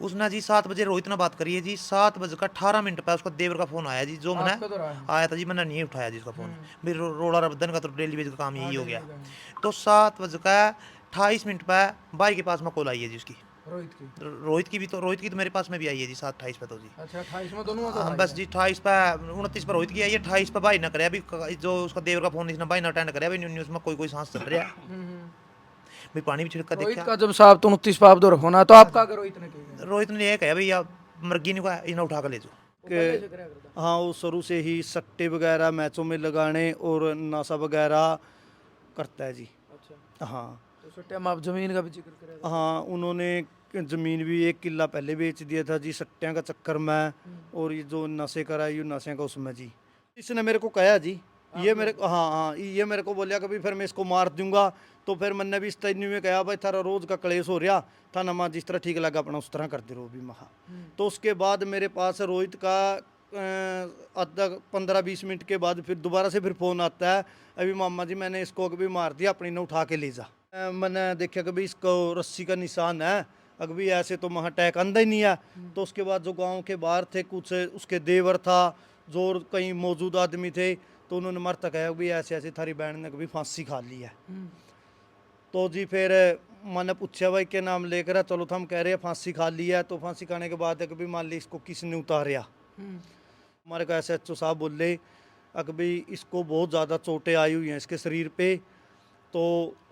उसने जी 7 बजे रोहित ने बात करी है जी, 7 बजकर 18 मिनट पे उसका देवर का फोन आया जी, जो मैंने आपका तो रहा है। आया था जी, मैंने नहीं उठाया जी उसका फोन। फिर रोड़ा रबदन का तो डेली बेस का काम हाँ, यही हो डेली गया। का है। तो 7 बजकर 28 मिनट पे भाई के पास में कॉल आई है जी उसकी। रोहित की। रोहित की तो मेरे पास में भी आई है जी 7:28 पे तो जी। अच्छा, 28 में दोनों में तो हम भाई बस है। जी 28 पे 29 पर रोहित की आई है, 28 पे भाई ना करे अभी जो उसका देवर का फोन इसने भाई ना अटेंड करे अभी, न्यूज में कोई कोई सांस चल रहा है। भाई पानी भी छिड़का रोहित देखा। का जब साहब तो 29 पे आप दो होना तो हाँ आपका जी, अगर रोहित ने की है। रोहित ने ये कहा भैया मर्गी नहीं का इन्हें उठा कर ले जाओ। वो के पहले से कराया करता। हाँ, वो शुरू से ही सट्टे वगैरह मैचों में लगाने और नशा वगैरह करता है जी। अच्छा, हाँ। तो उस टाइम आप जमीन का भी जिक्र कराया करते। हाँ, उन्होंने ज़मीन भी 1 किला पहले बेच दिया था जी सट्टियां का चक्कर में। और ये जो नशे करा ये नशे का उसमें जी। इसने मेरे को कहा जी, ये मेरे को, हाँ हाँ, ये मेरे को बोलिया कभी फिर मैं इसको मार दूंगा। तो फिर मैंने भी इस तैनी में कहा भाई थारा रोज का कलेश हो रहा था ना, माँ जिस तरह ठीक लगा अपना उस तरह कर दे रो भी महा। तो उसके बाद मेरे पास रोहित का आधा 15-20 मिनट के बाद फिर दोबारा से फिर फ़ोन आता है, अभी मामा जी मैंने इसको कभी मार दिया, अपनी ने उठा के ले जा। मैंने देखा कि भाई इसको रस्सी का निशान है, अगर भी ऐसे तो वहाँ अटैक अंधा ही नहीं है। तो उसके बाद जो गांव के बाहर थे कुछ उसके देवर था, जो और कहीं मौजूद आदमी थे, तो उन्होंने मर तक है भी ऐसे ऐसे थारी बहन ने कभी फांसी खा ली है। तो जी फिर मैंने पूछा भाई क्या नाम लेकर है, चलो तो हम कह रहे हैं फांसी खा ली है। तो फांसी खाने के बाद है कि भाई मान ली इसको किसने उतारा। हमारे को SHO साहब बोले अगर भाई इसको बहुत ज़्यादा चोटें आई हुई हैं इसके शरीर पे। तो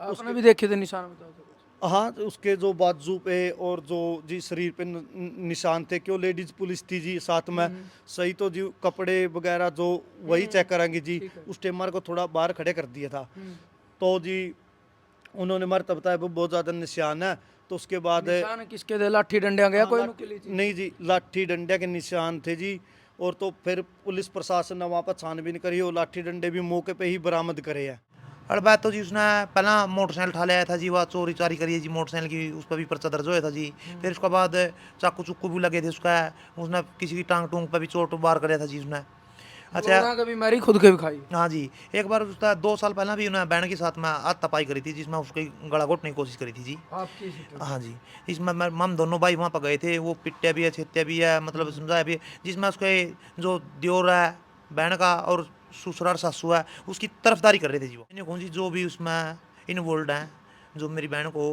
आपने उसके, भी देखे थे निशान बताओ तो कुछ। हाँ, तो उसके जो बाजू पे और जो जी शरीर पे निशान थे, क्यों लेडीज पुलिस थी जी साथ में। सही तो जी कपड़े वगैरह जो वही चेक करेंगे जी। ठीक है। उस टाइम हमारे को थोड़ा बाहर खड़े कर दिया था। तो जी उन्होंने हमारे तब बताया वो बहुत ज़्यादा निशान है। तो उसके बाद निशान किसके थे, लाठी डंडिया गया हाँ, कोई नुकीली चीज। नहीं जी, लाठी डंडे के निशान थे जी। और तो फिर पुलिस प्रशासन ने वहाँ पर छानबीन करी और लाठी डंडे भी मौके पे ही बरामद करे हैं। और बात तो जी उसने पहला मोटरसाइकिल उठा लिया था जी, वह चोरी चारी करी है जी मोटरसाइकिल की, उस पर भी पर्चा दर्ज हुआ था जी। फिर उसके बाद चाकू चुक्कू भी लगे थे उसका, उसने किसी की टांग टूंग पर भी चोट बार कराया था जी उसने। अच्छा। लोगों का भी मारी खुद के भी खाई। हाँ जी, एक बार उसका 2 साल पहले भी उन्हें बहन के साथ में हाथापाई करी थी, जिसमें उसकी गला घोटने की कोशिश करी थी जी। आपकी सिटी। हाँ जी, इसमें हम दोनों भाई वहाँ पर गए थे, वो पिट्टे भी है छेत्या भी है, मतलब समझाया भी है, जिसमें उसके जो दियोर है बहन का और ससुराल सासू है उसकी तरफदारी कर रहे थे जी। वो इन्हें कौन सी जो भी उसमें इन्वॉल्व हैं, जो मेरी बहन को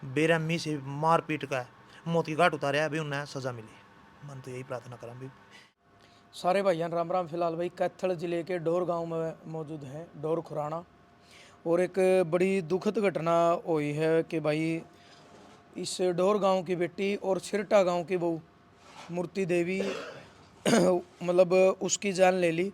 बेरहमी से मार पीट कर मौत की घाट उतारा है, अभी उन्हें सज़ा मिली। मन तो यही प्रार्थना करा भी। सारे भाइयान राम राम। फिलहाल भाई कैथल जिले के डोर गांव में मौजूद हैं, डोर खुराना। और एक बड़ी दुखद घटना हुई है कि भाई इस डोर गांव की बेटी और सिरटा गांव की बहू मूर्ति देवी मतलब उसकी जान ले ली।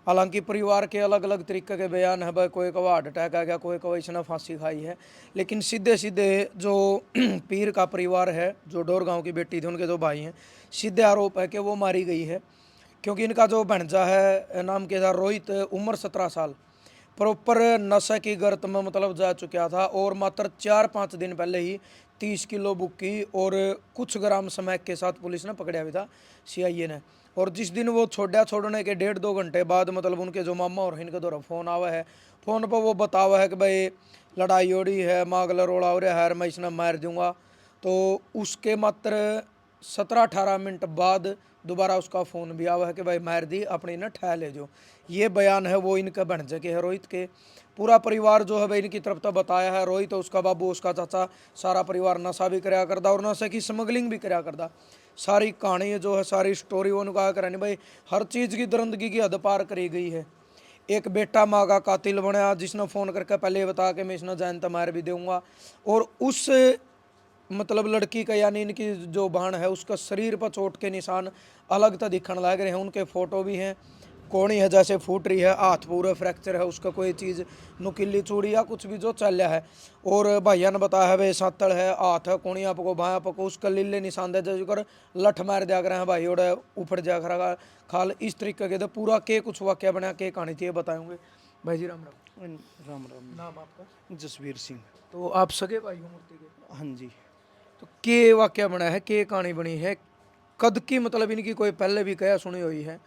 हालांकि परिवार के अलग अलग तरीके के बयान है, भाई कोई कवा हार्ट अटैक आ गया, कोई कवा इसने फांसी खाई है। लेकिन सीधे सीधे जो पीर का परिवार है, जो डोर गांव की बेटी थी, उनके जो भाई हैं, सीधे आरोप है कि वो मारी गई है। क्योंकि इनका जो भंजा है नाम के था रोहित, उम्र 17 साल, प्रॉपर नशे की गर्त में मतलब जा चुका था। और मात्र 4-5 दिन पहले ही 30 किलो बुक्की और कुछ ग्राम स्मैक के साथ पुलिस ने पकड़ा भी था, CIA ने। और जिस दिन वो छोड़ने के 1.5-2 घंटे बाद मतलब उनके जो मामा और इनके द्वारा फ़ोन आवा है, फ़ोन पर वो बतावा है कि भाई लड़ाई हो रही है, मागला रोड़ा हो रहा है, मैं इसने मार दूंगा। तो उसके मात्र 17-18 मिनट बाद दोबारा उसका फ़ोन भी आवा है कि भाई मार दी, अपनी ने ठह ले जो। ये बयान है वो इनके भंजे के है, रोहित के। पूरा परिवार जो है भाई इनकी तरफ तो बताया है, रोहित उसका बाबू उसका चाचा सारा परिवार नशा भी कराया करता और नशे की स्मगलिंग भी कराया करता। सारी कहानी जो है, सारी स्टोरी वो उनका करानी भाई, हर चीज़ की दरंदगी की हद पार करी गई है। एक बेटा माँ का कातिल बना, जिसने फ़ोन करके पहले बता के मैं इसने जान मार भी दूंगा। और उस मतलब लड़की का यानी इनकी जो बहन है उसका शरीर पर चोट के निशान अलग तो दिखने लग रहे हैं, उनके फोटो भी हैं। कोणी है जैसे फूट रही है, हाथ पूरा फ्रैक्चर है, उसका कोई चीज़ नुकीली चूड़ी या कुछ भी जो चल रहा है। और भैया ने बताया है भाई सातड़ है, हाथ है कोणी आपको भाया आपको उसका लीले निशान दे जो कर लठ मार दिया कर भाई और ऊपर जा कर खाल। इस तरीके के तो पूरा के कुछ वाक्य बना के कहानी थी, ये बताएंगे भाई जी। राम राम। राम राम। नाम आपका? जसवीर सिंह। तो आप सगे भाई हो मूर्ति के? हाँ जी। तो के वाक्य बना है, के कहानी बनी है, कद की मतलब इनकी कोई पहले भी कया सुनी हुई है?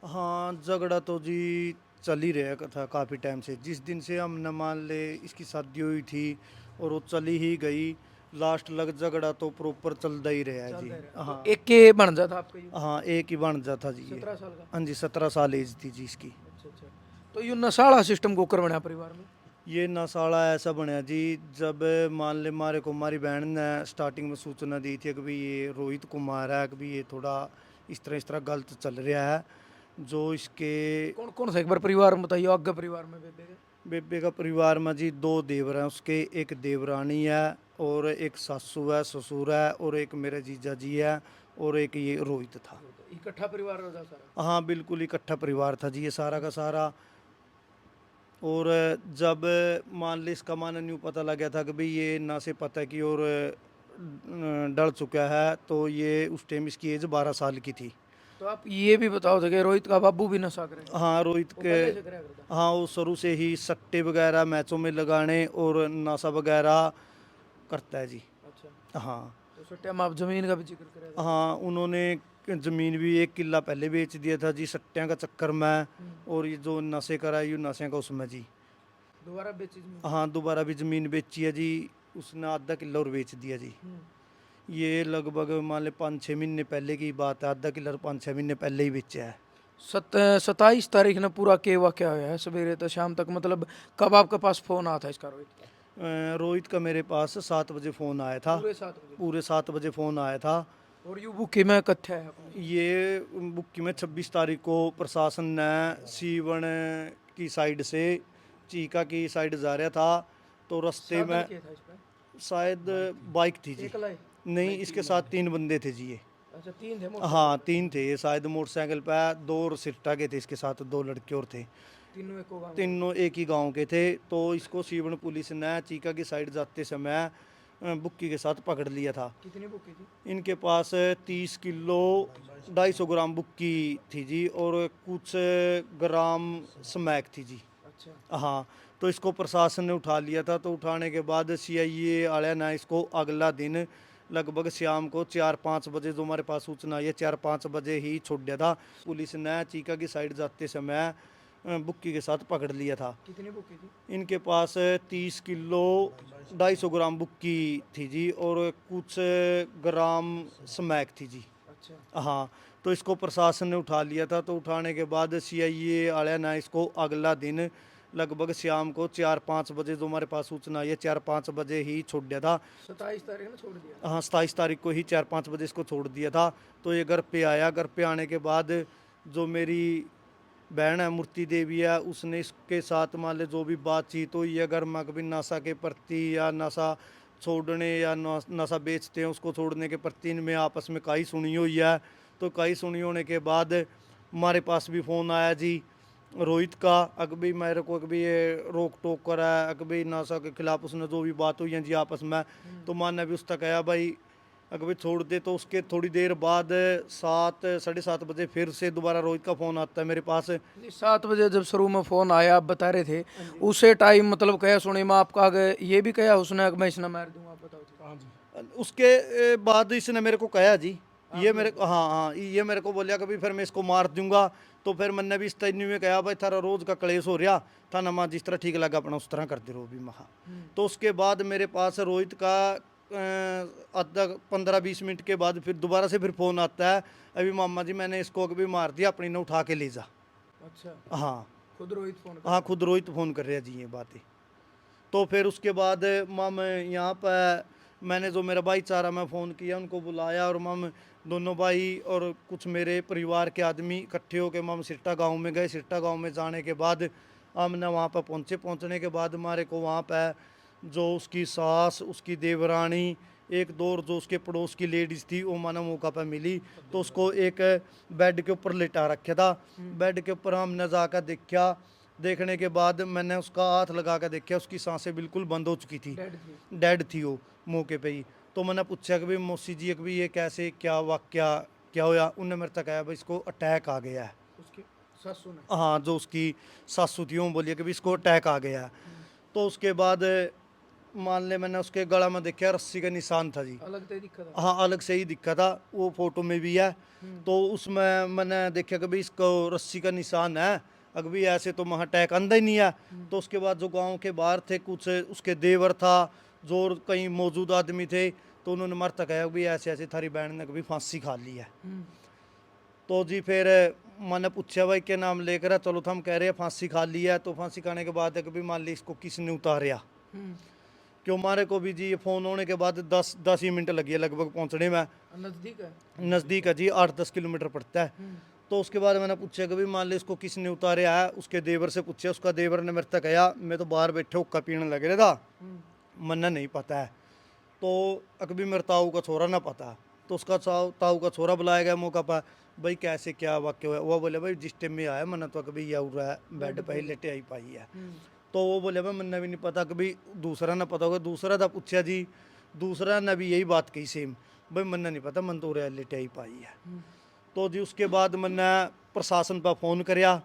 हाँ, झगड़ा तो जी चल ही रहा था काफ़ी टाइम से, जिस दिन से हम न मान ले इसकी शादी हुई थी और वो चली ही गई। लास्ट लग झगड़ा तो प्रॉपर चलता ही रहा है जी। हाँ एक के बन जाता आपका यूं? हाँ, एक ही बन जाता जी ये। 17 साल का? हाँ जी, 17 साल एज थी जी इसकी। अच्छा अच्छा। तो यूं नशाड़ा सिस्टम को कर बना परिवार में? ये नशाड़ा ऐसा बनया जी, जब मान ले मारे को हमारी बहन ने स्टार्टिंग में सूचना दी थी कि भाई ये रोहित कुमार है, कि भाई ये थोड़ा इस तरह गलत चल रहा है, जो इसके कौन कौन सा एक बार परिवार में बताइए, आगे परिवार में बेबे के? बेबे का परिवार में जी 2 देवर हैं उसके, एक देवरानी है और एक सासू है, ससुर है और एक मेरे जीजा जी है और एक ये रोहित था। इकट्ठा परिवार हो जाता सारा? हाँ बिल्कुल इकट्ठा परिवार था जी ये सारा का सारा। और जब मान ली इसका माना न्यू पता लग गया था कि भाई ये ना से पता की और डल चुका है, तो ये उस टाइम इसकी एज 12 साल की थी। तो आप ये भी बताओ थे कि रोहित का बाबू भी नशा करे? हाँ रोहित वो के, पहले से कराया करता? हाँ वो शुरू से ही सट्टे वगैरह मैचों में लगाने और नशा वगैरह करता है जी। अच्छा। हाँ तो उस टाइम आप जमीन का भी जिक्र करें? हाँ, उन्होंने ज़मीन भी 1 किला पहले बेच दिया था जी सट्टियाँ का चक्कर में, और ये जो नशे करा ये नशे का उसमें जी। दोबारा बेची जमीन? हाँ दोबारा भी ज़मीन बेची है जी उसने, आधा किला और बेच दिया जी। ये लगभग मान ले 5-6 महीने पहले की बात है, आधा किला 5-6 महीने पहले ही बेचा है। 27 तारीख ने पूरा के वाक़या हुआ है सवेरे तो शाम तक, मतलब कब आपके पास फोन आया था इसका रोहित का? रोहित का मेरे पास 7 बजे फ़ोन आया था, पूरे 7 बजे? पूरे 7 बजे फ़ोन आया था। और यू बुक में कथ्य है अपने? ये बुक्की में 26 तारीख को प्रशासन ने सीवन की साइड से चीका की साइड जा रहा था, तो रास्ते साधन में क्या था इस पे? शायद बाइक थी जी। एकला ही? नहीं, इसके साथ 3 बंदे थे जी ये। अच्छा 3 थे हाँ 3 थे ये, शायद मोटरसाइकिल पे 2 और सिट्टा के थे इसके साथ, 2 लड़के और थे, तीनों एक को गाँव? तीनों एक ही गांव के थे। तो इसको सीवन पुलिस ने चीका की साइड जाते समय बुक्की के साथ पकड़ लिया था। कितनी बुक की थी? इनके पास 30 किलो 250 ग्राम बुक्की थी जी, और कुछ ग्राम स्मैक थी जी। अच्छा। हाँ, तो इसको प्रशासन ने उठा लिया था, तो उठाने के बाद CIA वाले ने इसको अगला दिन लगभग शाम को 4-5 बजे, जो हमारे पास सूचना आई है 4-5 बजे ही छोड़ दिया था। पुलिस ने चीका की साइड जाते समय बुक्की के साथ पकड़ लिया था। कितनी बुक की थी? इनके पास 30 किलो 250 ग्राम बुक्की थी जी, और कुछ ग्राम स्मैक थी जी। अच्छा। हाँ, तो इसको प्रशासन ने उठा लिया था, तो उठाने के बाद CIA वाले ने इसको अगला दिन लगभग शाम को 4-5 बजे, जो हमारे पास सूचना आई है 4-5 बजे ही छोड़ दिया था। 27 तारीख ने छोड़ दिया? हाँ 27 तारीख को ही 4-5 बजे इसको छोड़ दिया था। तो ये घर पे आया, घर पे आने के बाद जो मेरी बहन है मूर्ति देवी है, उसने इसके साथ मान ले जो भी बातचीत हुई है घर में, कभी नशा के प्रति या नशा छोड़ने या नशा बेचते हैं उसको छोड़ने के प्रति इनमें आपस में कई सुनी हुई है। तो कई सुनी होने के बाद हमारे पास भी फ़ोन आया जी रोहित का, अकबी मेरे को अकबी ये रोक टोक करा है, अकबी नशा के खिलाफ उसने जो भी बात हुई है जी आपस में, तो मैंने भी उसका कहा भाई अकबी छोड़ दे। तो उसके थोड़ी देर बाद 7-7:30 बजे फिर से दोबारा रोहित का फ़ोन आता है मेरे पास। नहीं 7 बजे जब शुरू में फोन आया आप बता रहे थे, उसे टाइम मतलब कया सुनी मैं आपका आगे ये भी कया उसने कि मैं इसने मार दूंगा, आप बताओ? हाँ जी। उसके बाद इसने मेरे को कहा जी, ये मेरे को, हाँ हाँ ये मेरे को बोलिया कभी फिर मैं इसको मार दूंगा। तो फिर मैंने भी इस तैन्यू में कहा भाई थारा रोज़ का क्लेश हो रहा था ना, माँ जिस तरह ठीक लगा अपना उस तरह कर दे रहो भी महा। तो उसके बाद मेरे पास रोहित का आधा 15-20 मिनट के बाद फिर दोबारा से फिर फ़ोन आता है, अभी मामा जी मैंने इसको अभी मार दिया, अपनी ने उठा के ले जा। अच्छा। हाँ खुद रोहित फोन कर? हाँ, खुद रोहित फ़ोन कर रहा है जी ये बातें। तो फिर उसके बाद माम यहाँ पर मैंने जो मेरा भाईचारा मैं फ़ोन किया उनको बुलाया, और माम दोनों भाई और कुछ मेरे परिवार के आदमी इकट्ठे होकर माम सिट्टा गांव में गए। सिट्टा गांव में जाने के बाद हमने वहाँ पर पहुँचने के बाद हमारे को वहाँ पर जो उसकी सास, उसकी देवरानी, एक दो और जो उसके पड़ोस की लेडीज़ थी वो माना मौका पर मिली। तो उसको एक बेड के ऊपर लिटा रखा था। बेड के ऊपर हमने जाकर देखा, देखने के बाद मैंने उसका हाथ लगा कर देखा, उसकी सांसें बिल्कुल बंद हो चुकी थी, डेड थी? डेड थी वो मौके पे ही। तो मैंने पूछा कि भाई मौसी जी कि भाई ये कैसे, क्या वाक्या क्या होया? उनने मेरे तक कहा भाई इसको अटैक आ गया है। उसकी सासू ने? हाँ, जो उसकी सासू थी वो बोलिए कि भाई इसको अटैक आ गया है। तो उसके बाद मान ले मैंने उसके गला में देखा रस्सी का निशान था जी। अलग तो दिक्कत है? हाँ अलग से ही दिखा था, वो फोटो में भी है। तो उसमें मैंने देखा कि भाई इसको रस्सी का निशान है, अगर भी ऐसे तो वहाँ अटैक अंदर ही नहीं है। तो उसके बाद जो गांव के बाहर थे कुछ उसके देवर था, जो और कई मौजूद आदमी थे, तो उन्होंने मरता कहा भी ऐसे ऐसे थारी बहन ने कभी फांसी खा ली है। तो जी फिर मैंने पूछा भाई क्या नाम लेकर है, चलो तो हम कह रहे हैं फांसी खा ली है। तो फांसी खाने के बाद है कि भी मान ली इसको किसने उतारा, क्यों हमारे को भी जी ये फ़ोन होने के बाद 10 ही मिनट लगी है लगभग पहुंचने में। नजदीक है। नज़दीक है जी, 8-10 किलोमीटर पड़ता है। तो उसके बाद मैंने पूछा कि भी मान ली इसको किसने उतारा है, उसके देवर से पूछा। उसका देवर ने मेरे तक कहा मैं तो बाहर बैठे हुक्का पीने लग रहा था, मन्ना नहीं पता है। तो अकभी मेरे ताऊ का छोरा ना पता, तो उसका ताऊ का छोरा बुलाया गया मौका पर, भाई कैसे क्या वाक्य हुआ। वो बोले भाई जिस टाइम में आया मन्ना तो कभी यह उड़ रहा है बेड पर ही लेटे आई पाई है। तो वो बोले भाई मन्ना भी नहीं पता, कभी दूसरा ना पता होगा। दूसरा था पूछा जी, दूसरा ने भी यही बात कही सेम, भाई मन्ना नहीं पता, मन तो उड़ लेटे आई पाई है। तो जी उसके बाद मैंने प्रशासन पर फ़ोन कराया,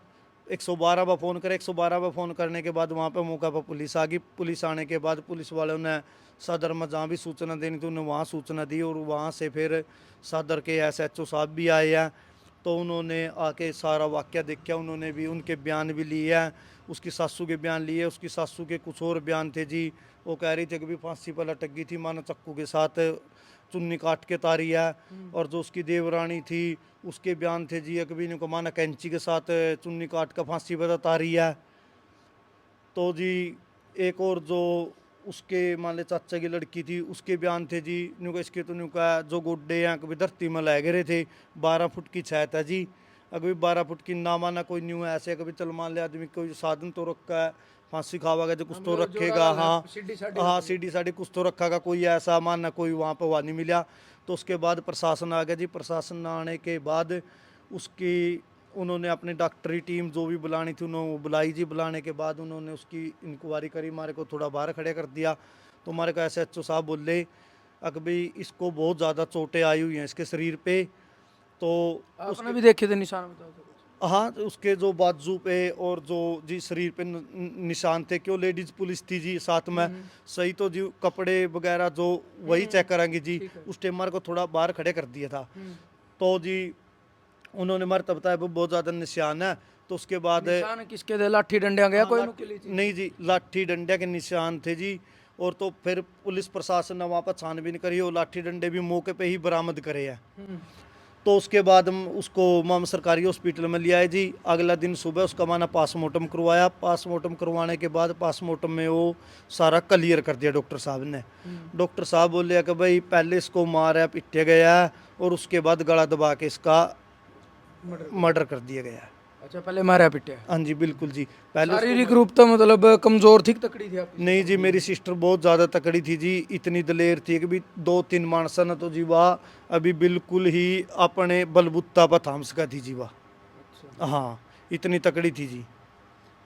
112 पर फ़ोन करा। 112 पर फ़ोन करने के बाद वहाँ पे मौका पर पुलिस आ गई। पुलिस आने के बाद पुलिस वालों ने सदर में जहाँ भी सूचना देनी थी उन्होंने वहाँ सूचना दी, और वहाँ से फिर सदर के SHO साहब भी आए हैं। तो उन्होंने आके सारा वाक़या देखा, उन्होंने भी उनके बयान भी लिए हैं, उसकी सासू के बयान लिए। उसकी सासू के कुछ और बयान थे जी, वो कह रही थी कि भी फांसी पर लटक गई थी, मानो चक्कू के साथ चुन्नी काट के तारी है। और जो उसकी देवरानी थी उसके बयान थे जी, कभी ने को माना कैंची के साथ चुन्नी काट कर फांसी पर तारी है। तो जी एक और जो उसके मान ले चाचा की लड़की थी उसके बयान थे जी, न्यू का इसके तो न्यू का जो गुड्डे हैं कभी धरती में लग रहे थे। 12 फुट की छत है जी, अगर 12 फुट की ना माना कोई न्यू है ऐसे, कभी चल मान ले आदमी कोई साधन तो रखा है, फांसी खावागा जो कुछ तो रखेगा। हाँ हाँ, सीढ़ी साड़ी कुछ तो रखेगा, कोई ऐसा मानना कोई वहाँ पर हुआ नहीं मिला। तो उसके बाद प्रशासन आ गया जी। प्रशासन आने के बाद उसकी उन्होंने अपनी डॉक्टरी टीम जो भी बुलानी थी उन्होंने बुलाई जी। बुलाने के बाद उन्होंने उसकी इंक्वायरी करी, हमारे को थोड़ा बाहर खड़े कर दिया। तो हमारे को SHO साहब बोले अगर भाई इसको बहुत ज़्यादा चोटें आई हुई हैं इसके शरीर पे। तो आपने भी देखे थे निशान, बताओ तो कुछ। हाँ, उसके जो बाजू पे और जो जी शरीर पे निशान थे, क्यों लेडीज पुलिस थी जी साथ में, सही तो जी कपड़े वगैरह जो वही चेक कराएंगे जी। उस टाइम हमारे को थोड़ा बाहर खड़े कर दिया था। तो जी उन्होंने हमारे तब बताया बहुत ज़्यादा निशान है। तो उसके बाद निशान किसके थे? लाठी डंडियां गया कोई हाँ, नुकीली चीज? नहीं जी, लाठी डंडे के निशान थे जी। और तो फिर पुलिस प्रशासन ने वहाँ पर छानबीन करी और लाठी डंडे भी मौके पे ही बरामद करे हैं। तो उसके बाद हम उसको माम सरकारी हॉस्पिटल में ले आए जी। अगला दिन सुबह उसका माना पासमोर्टम करवाया। पासमोर्टम करवाने के बाद पासमोर्टम में वो सारा क्लियर कर दिया डॉक्टर साहब ने। डॉक्टर साहब बोले कि भाई पहले इसको मारा पिटे गया है और उसके बाद गला दबा के इसका मर्डर कर दिया गया है। अच्छा, पहले मारा पिटे। हाँ जी बिल्कुल जी। पहले शारीरिक रूप तो मतलब कमजोर थी, तकड़ी थी आपकी? नहीं जी, मेरी सिस्टर बहुत ज़्यादा तकड़ी थी जी, इतनी दलेर थी कि भी 2-3 मानसा ने तो जी वाह अभी बिल्कुल ही अपने बलबुत्ता पर थाम सका थी जी वाह। हाँ, इतनी तकड़ी थी जी।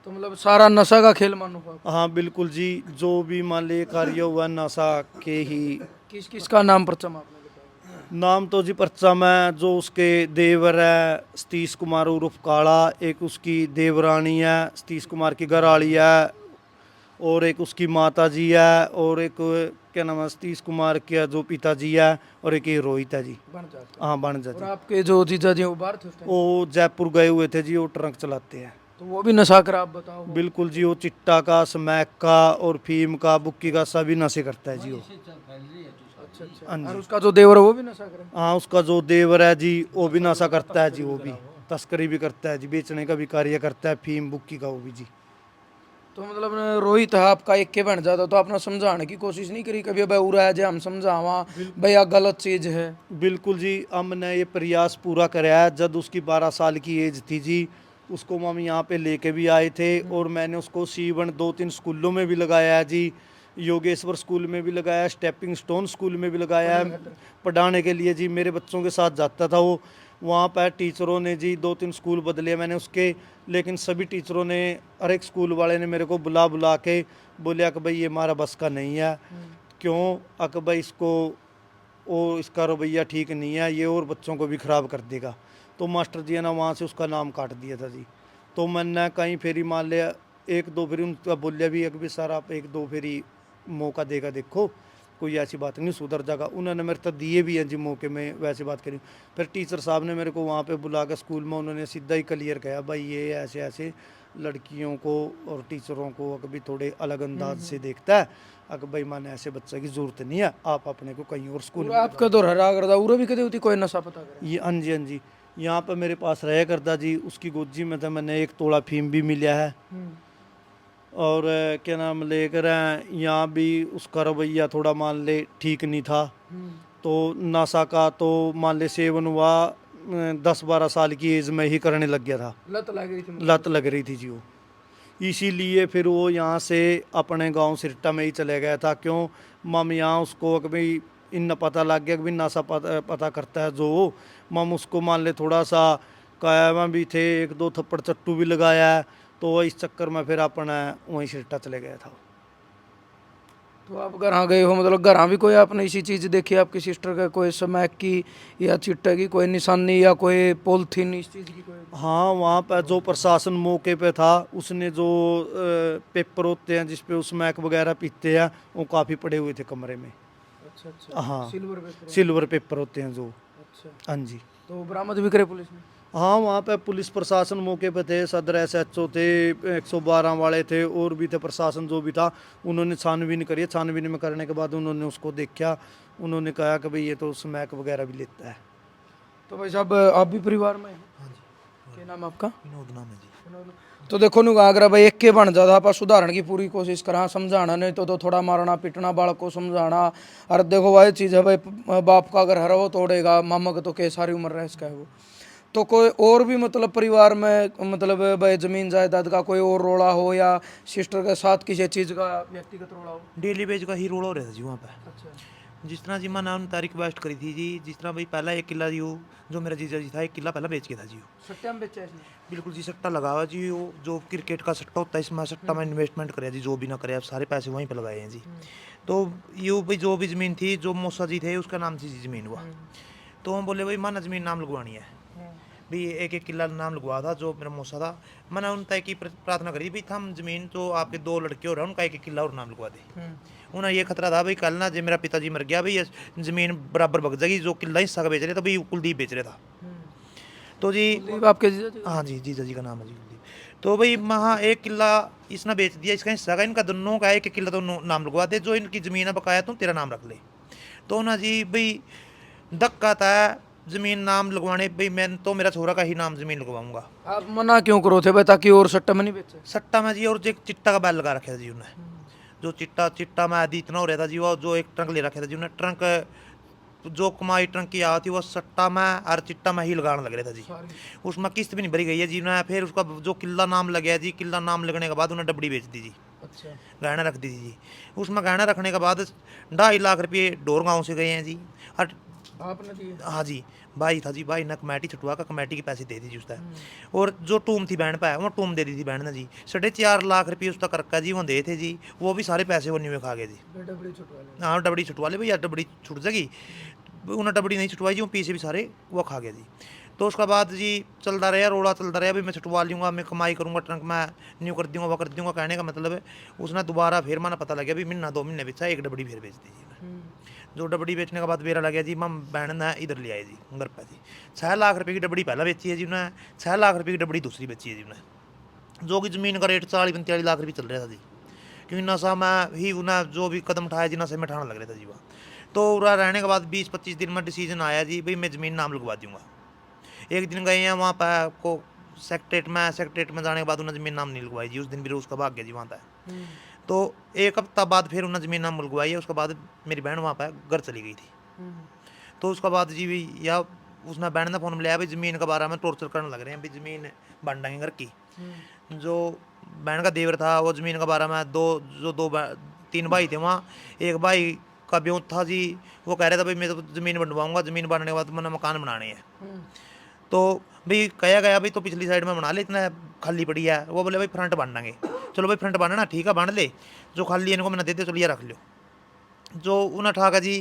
तो मतलब सारा नशा का खेल मानो आप? हाँ बिल्कुल जी, जो भी मान लीजिए कार्य हुआ नशा के ही। किस किस का नाम परचम आपने बताया? नाम तो जी पर्चा में जो उसके देवर है सतीश कुमार उर्फ काला, एक उसकी देवरानी है सतीश कुमार की घरवाली है, और एक उसकी माता जी है, और एक क्या नाम है सतीश कुमार के जो पिताजी है, और एक ये रोहित है जी। बन जाता। हाँ बन जा और जी। आपके जो जीजा जी वो बाहर थे उस टाइम? वो जयपुर गए हुए थे जी, वो ट्रक चलाते हैं। तो वो भी नशा कर, आप बताओ। बिल्कुल जी, वो चिट्टा का स्मैक का और फीम का बुक्की का सभी नशे करता है जी वो। अच्छा अच्छा। हाँ जी। और उसका जो देवर है वो भी नशा करे? हाँ, उसका जो देवर है जी वो भी नशा करता है जी, वो भी तस्करी भी करता है जी, बेचने का भी कार्य करता है फीम बुक्की का वो भी जी। तो मतलब रोहित है आपका एक के बन जाता, तो आपने समझाने की कोशिश नहीं करी कभी? भाई उरा है जे हम समझावा भाई यह गलत चीज है। बिल्कुल जी, हमने ये प्रयास पूरा कराया है। जब उसकी 12 साल की एज थी जी, उसको हम यहाँ पे लेके भी आए थे, और मैंने उसको सीवन 2-3 स्कूलों में भी लगाया है जी। योगेश्वर स्कूल में भी लगाया है, स्टेपिंग स्टोन स्कूल में भी लगाया है पढ़ाने के लिए जी। मेरे बच्चों के साथ जाता था वो। वहाँ पर टीचरों ने जी 2-3 स्कूल बदले मैंने उसके, लेकिन सभी टीचरों ने, हर एक स्कूल वाले ने मेरे को बुला बुला के बोलिया कि भाई ये हमारा बस का नहीं है। क्यों? अक भाई इसको वो इसका रवैया ठीक नहीं है, ये और बच्चों को भी ख़राब कर देगा। तो मास्टर जी ने ना वहाँ से उसका नाम काट दिया था जी। तो मैंने कहीं फेरी मान लिया, 1-2 फेरी उनका बोलिया भी है कि भी सर आप 1-2 फेरी मौका देगा देखो। कोई ऐसी बात नहीं, सुधर जाएगा। उन्होंने मेरे तो दिए भी हैं जी मौके में, वैसे बात करी। फिर टीचर साहब ने मेरे को वहाँ पे बुला के स्कूल में उन्होंने सीधा ही क्लियर किया, भाई ये ऐसे ऐसे लड़कियों को और टीचरों को कभी थोड़े अलग अंदाज से देखता है, अगर भाई माने ऐसे बच्चे की जरूरत नहीं है, आप अपने को कहीं और स्कूल में आपका तो हरा करदा उरे भी कदे होती कोई नशा पता करे। ये हाँ जी हाँ जी, यहाँ पर मेरे पास रहा करता जी, उसकी गोजी में था, मैंने 1 तोला फीम भी मिला है। और क्या नाम लेकर यहाँ भी उसका रवैया थोड़ा मान ले ठीक नहीं था। तो नशा का तो मान ले सेवन हुआ 10-12 साल की एज में ही करने लग गया था, लत लग गई थी लत लग रही थी जी वो। इसीलिए फिर वो यहाँ से अपने गांव सिरटा में ही चले गया था। क्यों मम यहाँ उसको कभी इन पता लग गया कि नशा पता करता है जो, मम उसको मान ले थोड़ा सा काया भी थे, 1-2 थप्पड़ चट्टू भी लगाया है। तो इस चक्कर में फिर अपना वहीं सिरटा चले गया था। तो आप घर आ गए हो, मतलब घर भी कोई आपने इसी चीज़ देखी आपकी सिस्टर का, कोई स्मैक की या चिट्टे की कोई निशानी या कोई पॉलिथीन इस चीज़ की कोई? हाँ, वहाँ पर जो प्रशासन मौके पे था उसने जो पेपर होते हैं जिस पे उस मैक वगैरह पीते हैं, वो काफ़ी पड़े हुए थे कमरे में। अच्छा अच्छा, हाँ, सिल्वर पेपर। सिल्वर पेपर होते हैं जो। अच्छा, हाँ जी। तो बरामद भी करे पुलिस ने? हाँ, वहाँ पे पुलिस प्रशासन मौके पे थे, सदर SHO थे, 112 वाले थे, और भी थे प्रशासन जो भी था। उन्होंने छानबीन करी, छानबीन में करने के बाद उन्होंने उसको देखा, उन्होंने कहा कि भाई ये तो स्मैक वगैरह भी लेता है। तो भाई साहब आप भी परिवार में हैं? हाँ जी। क्या नाम आपका? विनोद नाम है जी। तो देखो नु आगरा भाई एक के बन जाता, आप सुधारण की पूरी कोशिश करा, समझाना नहीं तो थोड़ा मारना पीटना, बालक को समझाना। और देखो भाई चीज़ है भाई, बाप का अगर हरा वो तोड़ेगा, मामा का तो के सारी उम्र रह इसका है वो। तो कोई और भी मतलब परिवार में मतलब भाई जमीन जायदाद का कोई और रोड़ा हो, या सिस्टर के साथ किसी चीज़ का व्यक्तिगत रोड़ा हो? डेली बेज का ही रोल हो रहा था जी वहाँ पे। अच्छा, जिस तरह जी मैंने उन तारीख वेस्ट करी थी जी, जिस तरह भाई पहला 1 किला जी वो जो मेरा जीजा जी था 1 किला पहला बेच के था जी वो। सट्टा में बेचा इसने? बिल्कुल जी, सट्टा लगा हुआ जी वो, जो क्रिकेट का सट्टा होता है इसमें सट्टा में इन्वेस्टमेंट करे जी, जो भी ना करे आप सारे पैसे वहीं पे लगाए हैं जी। तो ये भाई जो भी ज़मीन थी, जो मौसा जी थे उसका नाम थी जी ज़मीन हुआ। तो हम बोले भाई माना ज़मीन नाम लगवानी है भी, 1-1 किला नाम लगवा था जो मेरा मौसा था। मैंने उन तय की प्रार्थना करी भाई हम ज़मीन जो आपके 2 लड़के हो रहे हैं उनका 1-1 किला और नाम लगवा दे। उन्हें ये खतरा था भाई कल ना जो मेरा पिताजी मर गया भाई ये ज़मीन बराबर बक जाएगी, जो किला हिस्सा का बेच रहे था भाई कुलदीप बेच रहा था। तो जी कुलदीप आपके जीजा जी? हाँ जी, जीजा जी का नाम है जी कुलदीप। तो भाई वहाँ 1 किला इसने बेच दिया, इसका हिस्सा का इनका दोनों का 1-1 किला तो नाम लगवा दे, जो इनकी ज़मीन है बकाया तुम तेरा नाम रख ले। तो ना जी भाई धक्का था ज़मीन नाम लगवाने, भाई मैं तो मेरा छोरा का ही नाम ज़मीन लगवाऊंगा। आप मना क्यों करो थे भाई, ताकि और सट्टा में नहीं बेचे? सट्टा में जी, और जो एक चिट्टा का बैल लगा रखा था जी उन्हें, जो चिट्टा में आदि इतना हो रहा था जी, वो जो एक ट्रंक ले रखा था जी उन्हें, ट्रंक जो कमाई ट्रंक की आती वो सट्टा में और चिट्टा में ही लगाने लग रहा था जी। उसमें किस्त भी नहीं भरी गई है जी उन्हें। फिर उसका जो किला नाम लग गया जी, किला नाम लगने के बाद उन्हें डबड़ी बेच दी जी, अच्छा, गहना रख दी जी। उसमें गहना रखने के बाद 2.5 लाख रुपये डोर गाँव से गए हैं जी। और आपने दिए? हाँ जी, भाई था जी, भाई ने कमेटी छुटवा कर कमेटी के पैसे दे दी जी उसका। और जो टूम थी बहन पे वो टूम दे दी थी बहन ने जी, 4.5 लाख रुपये उसका करका जी वो दे थे जी, वो भी सारे पैसे वो न्यू खा गए जी। डबड़ी छुटवा ले। हाँ, डबड़ी छुटवा ले भैया, डबड़ी छुट जाएगी। उन्हें डबड़ी नहीं छुटवाई जी, वो पीछे भी सारे वो खा गया जी। तो उसका बाद जी चलता रहा, रोड़ा चलता रहा, भाई मैं छुटवा लूँगा, मैं कमाई करूँगा, ट्रंक में न्यू कर दूँगा, वो कर दूँगा। कहने का मतलब है उसने दोबारा फिर माना पता लगा भी महीना 2 महीने बेचा, एक डबड़ी फिर बेच दी जी। जो डबड़ी बेचने के बाद मेरा लगा जी, मम बहन ने इधर ले आए जी घर पर जी। 6 लाख रुपये की डबड़ी पहला बेची है जी उन्हें, 6 लाख रुपये की डबड़ी दूसरी बेची है जी उन्हें, जो कि ज़मीन का रेट 40-45 लाख रुपये चल रहा था जी। क्योंकि नशा में ही उन्हें जो भी कदम उठाया जी, नशे में उठाना लग रहा था जी वहाँ। तो वहाँ रहने के बाद 20-25 दिन में डिसीजन आया जी, भाई मैं ज़मीन नाम लगवा दूँगा। एक दिन गए हैं वहाँ पर को सेक्रेटरेट में जाने के बाद उन्हें ज़मीन नाम नहीं लगवाई जी, उस दिन भी उसका भाग गया जी वहाँ पर। तो 1 हफ्ता बाद फिर उन्हें ज़मीन नाम लगवाई है। उसके बाद मेरी बहन वहाँ पर घर चली गई थी। तो उसका बाद जी भी या उसने बहन ने फ़ोन मिलाया भाई ज़मीन के बारे में टॉर्चर करने लग रहे हैं, भाई ज़मीन बांट देंगे घर की। जो बहन का देवर था वो ज़मीन के बारे में 3 भाई थे वहाँ, एक भाई का ब्यों था जी, वो कह रहा था भाई मैं तो ज़मीन बनवाऊँगा, ज़मीन बनने के बाद मैंने मकान बनाने हैं। तो भाई कहा गया भाई तो पिछली साइड में बना ले, इतना खाली पड़ी है। वो बोले भाई फ्रंट बांध देंगे। चलो भाई फ्रंट बांधना ठीक है, बांध ले, जो खाली है इनको मैंने दे दे, चलो ये रख लो। जो उन्हें ठाका जी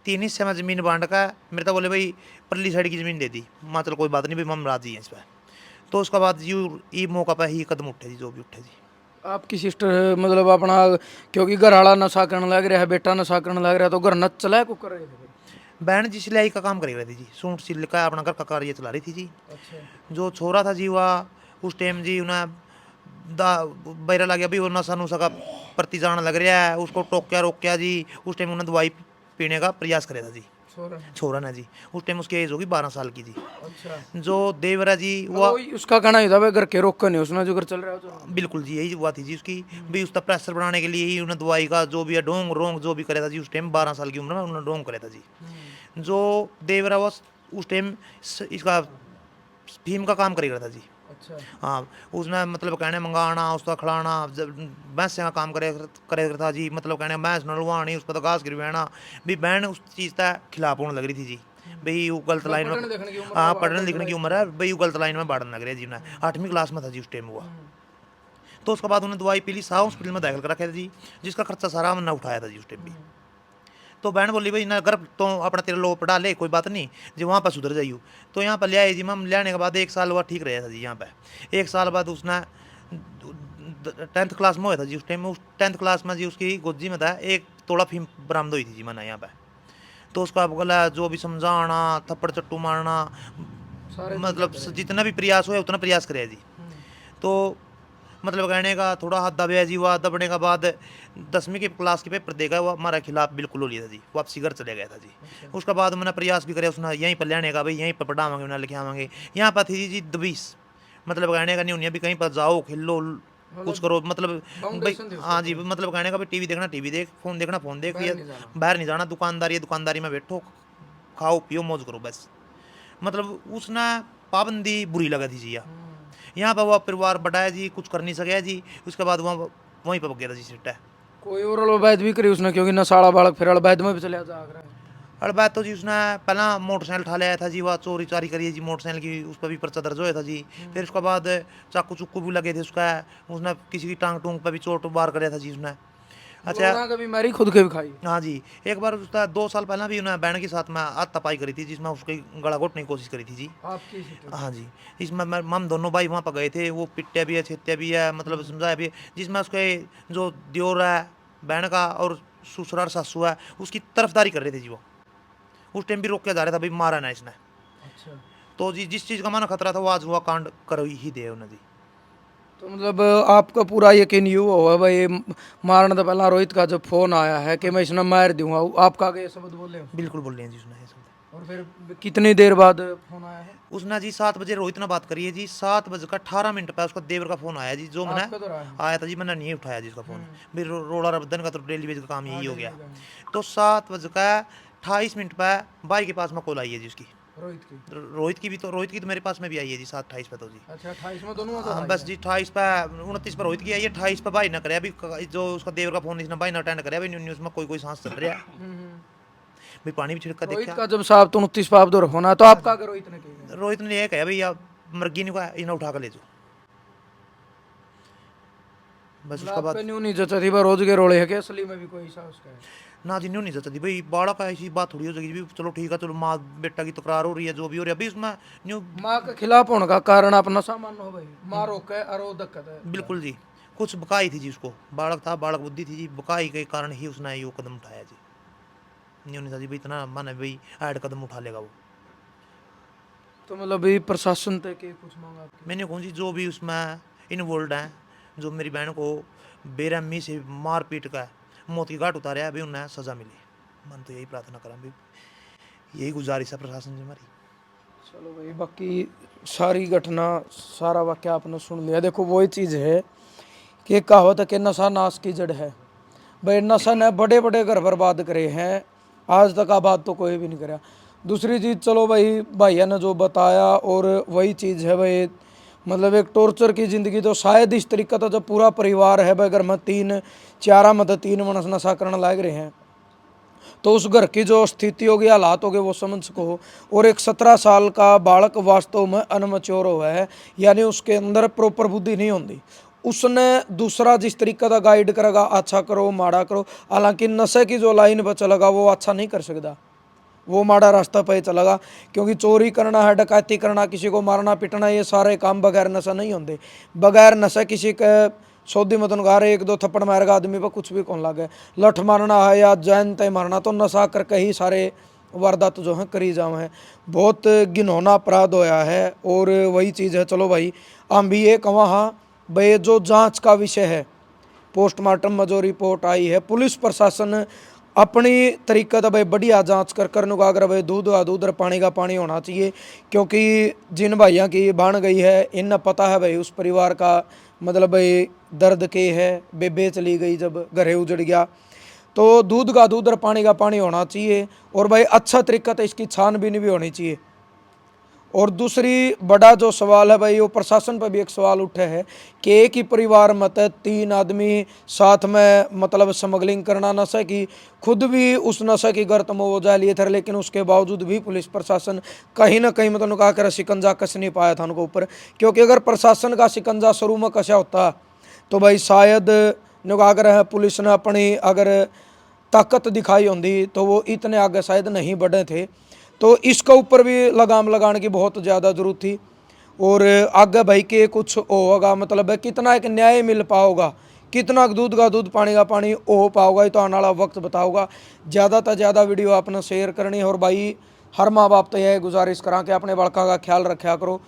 3 हिस्से में ज़मीन बांट का, मेरे तो बोले भाई परली साइड की ज़मीन दे दी। माँ चलो कोई बात नहीं भाई, हम राजी हैं इस पर। तो उसके बाद जी ये मौका पर ही कदम उठे जी, जो भी उठे जी। आपकी सिस्टर मतलब अपना क्योंकि घर वाला नशा करने लग रहा है, बेटा नशा करने लग रहा है, तो घर न चला को कर रहे थे? बहन जी सिलाई का काम कर रही थी जी, सूट सिल का अपना घर का कार्य चला रही थी जी। अच्छा। जो छोरा था जी वह उस टाइम जी उन्हें दा बहरा लग गया भी वो नशा नुशा का प्रति जान लग रहा है, उसको टोक्या रोक्या जी। उस टाइम उन्हें दवाई पीने का प्रयास करा था जी छोरा। छोरा ने जी। उस टाइम उसकी एज होगी 12 साल की जी। अच्छा। जो देवरा जी मतलब वह वही उसका कहना ही था भाई घर के रोक नहीं, उसने जो घर चल रहा है तो। बिल्कुल जी यही हुआ थी जी उसकी भी। उसका प्रेशर बढ़ाने के लिए ही उन्हें दवाई का जो भी है डोंग रोंग जो भी करे था जी। उस टाइम 12 साल की उम्र में उन्होंने डोंग करे था जी। जो देवरा वो उस टाइम इसका भीम का काम करेगा था जी। अच्छा। हाँ उसने मतलब कहने मंगाना उसका खिलाना जब भैंस का काम करे था जी। मतलब कहने भैंस नलवानी उसका तो घास गिरवाना भी। बहन उस चीज़ का खिलाफ होने लग रही थी जी भाई वो गलत लाइन में। पढ़ने लिखने की उम्र हाँ में पढ़ने गलत लिखने की लाइन उम्र है भाई, वो गलत लाइन में बढ़ने लग रही है जी। उन्हें 8वीं क्लास में था जी उस टाइम हुआ। तो उसके बाद उन्हें दवाई पी ली, साहब हॉस्पिटल में दाखिल कर रखा था जी, जिसका खर्चा सारा हमने उठाया था जी उस टाइम भी। तो बहन बोली भाई ना घर तो अपना तेरे लो पढ़ा ले कोई बात नहीं जी, वहाँ पर सुधर जाइयो। तो यहाँ पर ले आए जी मैम। ले आने के बाद 1 साल वह ठीक रहा था जी यहाँ पर। 1 साल बाद उसने 10th क्लास में हुआ था जी उस टाइम में। उस 10th क्लास में जी उसकी गोजी में था 1 तोड़ा फीम बरामद हुई थी जी मैंने यहाँ पर। तो उसका बोला जो भी समझाना थप्पड़ चट्टू मारना सारे दिन मतलब करते रहे। जितना भी प्रयास हुआ उतना प्रयास करे जी। तो मतलब कहने का थोड़ा हाथ दबे जी। हुआ दबने के बाद 10वीं के क्लास के पेपर देगा वो हमारे खिलाफ बिल्कुल हो लिया था जी। वापसी घर चले गया था जी। उसके बाद मैंने प्रयास भी करे उसने यहीं पर लेने का भाई, यहीं पर पढ़ावांगे उन्हें लिखे आवांगे। यहाँ पर थी जी दबीस। मतलब कहने का नहीं उन्हें भी कहीं पर जाओ खेलो कुछ करो मतलब भाई। फाउंडेशन थी उसके हाँ जी मतलब कहने का भाई टीवी देखना टीवी देख, फोन देखना फोन देख, बाहर या नहीं जाना। बाहर नहीं जाना, दुकानदारी है दुकानदारी में बैठो खाओ पियो मौज करो बस। मतलब उसने पाबंदी बुरी लगा थी जी। यहाँ पर वह परिवार बड़ा है जी, कुछ कर नहीं सके जी। उसके बाद वहाँ वहीं पर गया था जी सिट्टा। कोई और अवैध भी करी उसने क्योंकि नशाड़ा बालक फिर अवैध में भी चले जा रहा है। और बात तो जी उसने पहला मोटरसाइकिल उठा लिया था जी। वह चोरी चारी करी है जी मोटरसाइकिल की, उस पर भी पर्चा दर्ज हुआ था जी। फिर उसके बाद चाकू चुक्कू भी लगे थे उसका। उसने किसी की टांग टूंग पर भी चोट बार कराया था जी उसने। अच्छा अच्छा। का बीमारी खुद के भी खाई। हाँ जी। एक बार उसका 2 साल पहले भी उन्हें बहन के साथ में हाथापाई करी थी जिसमें उसकी गला घोटने की कोशिश करी थी जी। आपकी सिस्टर। हाँ जी। इसमें हम दोनों भाई वहाँ पर गए थे। वो पिट्या भी है छेत्या भी है मतलब समझाया भी है। जिसमें उसके जो दियोर है बहन का और ससुराल सासू है उसकी तरफदारी कर रहे थे जी। वो उस टाइम भी रोक के जा रहा था भाई मारा ना इसने। अच्छा। तो जी जिस चीज़ का माना खतरा था वो आज हुआ कांड कर ही दे उन्हें जी। तो मतलब आपका पूरा यकीन यूँ हुआ भाई मारने तो पहला रोहित का जब फोन आया है कि मैं इसने मार दूंगा, आपका आगे ये शब्द बोले हो? बिल्कुल बोल रहे हैं जी उसने ये सब। और फिर कितनी देर बाद फोन आया है? उसने जी 7 बजे रोहित ने बात करी है जी। 7 बज कर 18 मिनट पर उसका देवर का फोन आया जी। जो मैंने आपका तो रहा है। आया था जी मैंने नहीं उठाया जी उसका फ़ोन। फिर रोड़ा रबदन का तो डेली बेज का काम हाँ, यही हो डेली गया। बेज का। तो 7 बज कर 28 मिनट पर भाई के पास में कॉल आई है जी उसकी। रोहित की। रोहित की तो मेरे पास में भी आई है जी 7:28 पे तो जी। अच्छा 28 में दोनों का हाँ था बस ये? जी 28 पे 29 पर रोहित की आई है। 28 पे भाई ना करे अभी जो उसका देवर का फोन इसने भाई ना अटेंड करे अभी न्यूज़ में कोई कोई सांस चल रहा है भाई। पानी भी छिड़का रोहित देखा। का जब साहब तो 29 पे आप दो होना है, तो आपका आगे रोहित ने किया? रोहित ने ये कहा भाई आप मर्गी नहीं का इन्हें उठा कर ले जाओ बस। मतलब उसके आप बाद पे न्यू नहीं जचा थी बा रोज के रोले है कि असली में भी कोई ऐसा उसका है? ना जी न्यू नहीं जचती भाई। बाड़ा का ऐसी बात थोड़ी हो जाएगी भी चलो ठीक है चलो माँ बेटा की तकरार हो रही है जो भी हो रही है अभी उसमें न्यू। माँ के खिलाफ होने का कारण आप नशा मानो हो भाई, माँ रोक है और वो दिक्कत है। बिल्कुल जी कुछ बकाई थी जी उसको। बालक था बालक बुद्धि थी जी, बकाई के कारण ही उसने ये कदम उठाया जी। न्यू नहीं था जी भाई इतना मन भाई ऐड कदम उठा लेगा वो। तो मतलब ये प्रशासन तक के कुछ मांगा आपकी? मैंने कौन सी जो भी उसमें इन्वॉल्व हैं जो मेरी बहन को बेरहमी से मार पीट कर मौत की घाट उतारा है अभी उन्हें सज़ा मिली। मन तो यही प्रार्थना करा भाई, यही गुजारिश है प्रशासन से हमारी। चलो भाई बाकी सारी घटना सारा वाक्य आपने सुन लिया। देखो वही चीज़ है कि कहावत है कि नशा नाश की जड़ है। भाई नशा ने बड़े बड़े घर बर्बाद करे हैं, आज तक आबाद तो कोई भी नहीं करा। दूसरी चीज़ चलो भाई भैया ने जो बताया और वही चीज़ है भाई, मतलब एक टॉर्चर की ज़िंदगी तो शायद इस तरीका तो जब पूरा परिवार है भाई घर में 3 4 मतलब 3 नशा करने लग रहे हैं तो उस घर की जो स्थिति होगी हालात होगे वो समझ सको। और एक 17 साल का बालक वास्तव में अनमच्योर हुआ है, यानी उसके अंदर प्रॉपर बुद्धि नहीं होती। उसने दूसरा जिस तरीके का गाइड करेगा अच्छा करो माड़ा करो, हालांकि नशे की जो लाइन पर चलेगा वो अच्छा नहीं कर सकता, वो माड़ा रास्ता पे चलेगा। क्योंकि चोरी करना है, डकैती करना, किसी को मारना पीटना, ये सारे काम बगैर नशा नहीं होते। बगैर नशा किसी का सौदी मतन गा रहे, एक दो थप्पड़ मारेगा आदमी पर कुछ भी कौन लागे, लठ मारना है या जैन तय मारना, तो नशा करके ही सारे वारदात जो हैं करी जाओ हैं। बहुत घिनौना अपराध होया है। और वही चीज़ है, चलो भाई हम भी ये कहा हाँ भाई, जो जांच का विषय है, पोस्टमार्टम में जो रिपोर्ट आई है, पुलिस प्रशासन अपनी तरीका तो भाई बढ़िया जांच कर कर नुकागर भाई दूध का दूध और पानी का पानी होना चाहिए। क्योंकि जिन भाइयों की बन गई है, इन्हें पता है भाई उस परिवार का मतलब भाई दर्द के है, बेबे चली गई जब घरे उजड़ गया, तो दूध का दूध और पानी का पानी होना चाहिए। और भाई अच्छा तरीका तो इसकी छानबीन भी होनी चाहिए। और दूसरी बड़ा जो सवाल है भाई, वो प्रशासन पर भी एक सवाल उठा है कि एक ही परिवार में 3 आदमी साथ में मतलब स्मगलिंग करना नशे की, खुद भी उस नशे की गर्त में वो जा लिए थे, लेकिन उसके बावजूद भी पुलिस प्रशासन कहीं ना कहीं मतलब कहा कर शिकंजा कस नहीं पाया था उनके ऊपर। क्योंकि अगर प्रशासन का शिकंजा शुरू में कसा होता तो भाई शायद नुकागर है पुलिस ने अपनी अगर ताकत दिखाई होती तो वो इतने आगे शायद नहीं बढ़े थे। तो इसके ऊपर भी लगाम लगाने की बहुत ज़्यादा ज़रूरत थी। और आगे भाई के कुछ होगा, मतलब है कितना एक न्याय मिल पाओगा, कितना दूध का दूध पानी का पानी हो पाओगा, ये तो आने वाला वक्त बताओगा। ज़्यादा से ज़्यादा वीडियो आपने शेयर करनी है। और भाई हर माँ बाप तो यह गुजारिश करा कि अपने बालका का ख्याल रखा करो।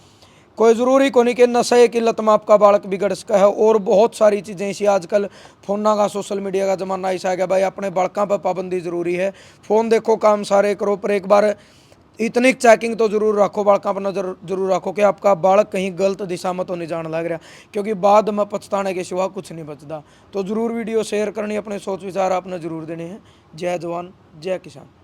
कोई ज़रूरी को नहीं कि नशे की लत में आपका बालक बिगड़ सका है। और बहुत सारी चीज़ें इसी आजकल फ़ोन का सोशल मीडिया का ज़माना ऐसा है कि भाई अपने बालकों पर पाबंदी ज़रूरी है। फ़ोन देखो, काम सारे करो, पर एक बार इतनी चेकिंग तो जरूर रखो, बालकों पर नजर जरूर रखो कि आपका बालक कहीं गलत दिशा में तो नहीं जाने लग रहा, क्योंकि बाद में पछताने के सिवा कुछ नहीं बचता। तो जरूर वीडियो शेयर करनी, अपने सोच विचार आपने जरूर देने हैं। जय जवान जय किसान।